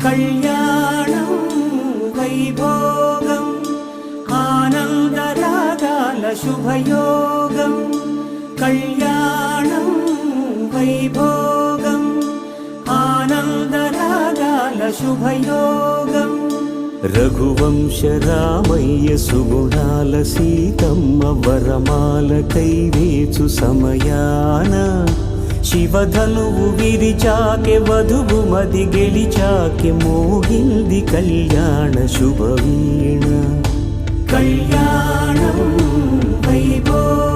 కళ్యాణం వైభోగం ఆనందరాగాల శుభయోగం కళ్యాణం వైభోగం ఆనందరాగాల శుభయోగం రఘువంశ రామయ్య సుగుణాల సీతమ్మ వరమాల కైవేచు సమయాన శివధనువు విరిచాకె వధువు మది గెలిచాకె మోగింది కళ్యాణ శుభవీణ కళ్యాణం వైభోగం